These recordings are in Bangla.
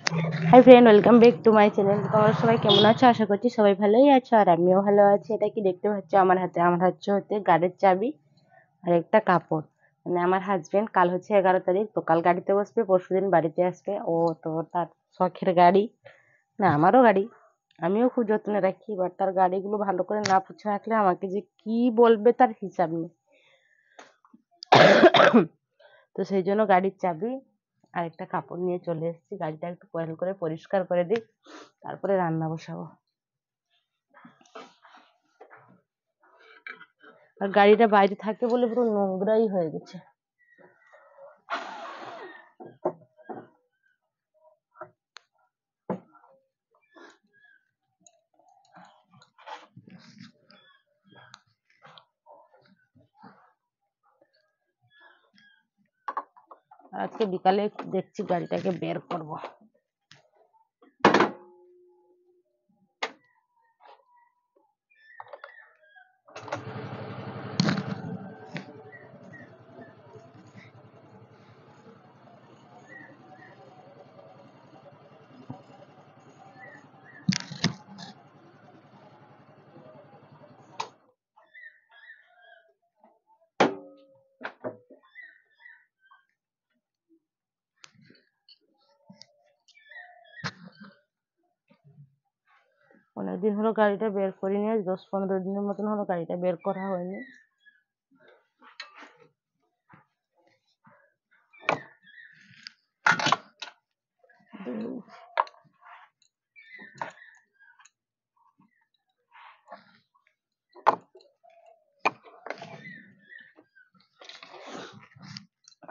Hi friend, welcome back to my channel. তোমরা সবাই কেমন আছো? আশা করছি সবাই ভালোই আছো, আর আমিও ভালো আছি। এটা কি দেখতে পাচ্ছ আমার হাতে? আমার হচ্ছে গাড়ির চাবি আর একটা কাপড়। মানে আমার হাজবেন্ড কাল হচ্ছে 11 তারিখ, তো কাল গাড়িতে বসবে, পরশুদিন বাড়িতে আসবে। ও তো তার শখের গাড়ি, না আমারও গাড়ি, আমিও খুব যত্নে রাখি। এবার তার গাড়িগুলো ভালো করে না পুছে রাখলে আমাকে যে কি বলবে তার হিসাব নেই। তো সেই জন্য গাড়ির চাবি আর একটা কাপড় নিয়ে চলে এসেছি। গাড়িটা একটু ভালো করে পরিষ্কার করে দিই, তারপরে রান্না বসাবো। আর গাড়িটা বাইরে থাকে বলে পুরো নোংরাই হয়ে গেছে। আর আজকে বিকালে দেখছি গাড়িটাকে বের করব। অনেকদিন হলো গাড়িটা বের করিনি, 10-15 দিনের মতন হলো গাড়িটা বের করা হয়নি।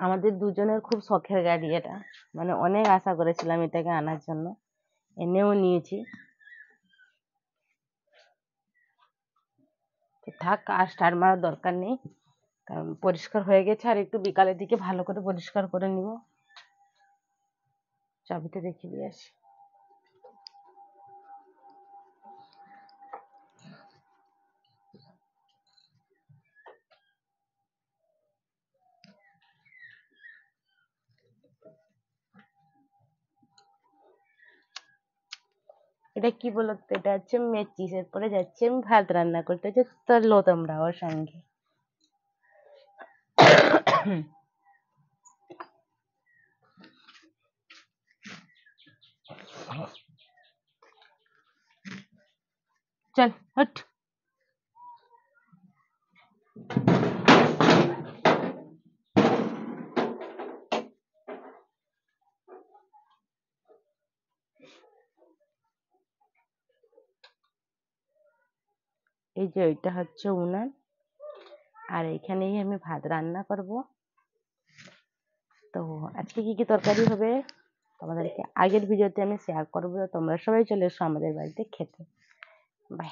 আমাদের দুজনের খুব শখের গাড়ি এটা, মানে অনেক আশা করেছিলাম এটাকে আনার জন্য, এনেও নিয়েছি। থাক, আর স্টার্ট মারার দরকার নেই, কারণ পরিষ্কার হয়ে গেছে। আর একটু বিকালের দিকে ভালো করে পরিষ্কার করে নিব। চাবিটা রেখে দিয়ে আসি। এটা কি বলতো, এটা হচ্ছে মেচিস। এরপরে যাচ্ছি আমি ভাত রান্না করতে, যে চলো তোমরা ওর সঙ্গে। চল হট। এই যে এটা হচ্ছে উনান, আর এখানেই আমি ভাত রান্না করব। তো আজকে কি কি তরকারি হবে তোমাদেরকে আগের ভিডিওতে আমি শেয়ার করবো। তোমরা সবাই চলে এসো আমাদের বাড়িতে খেতে। বাই।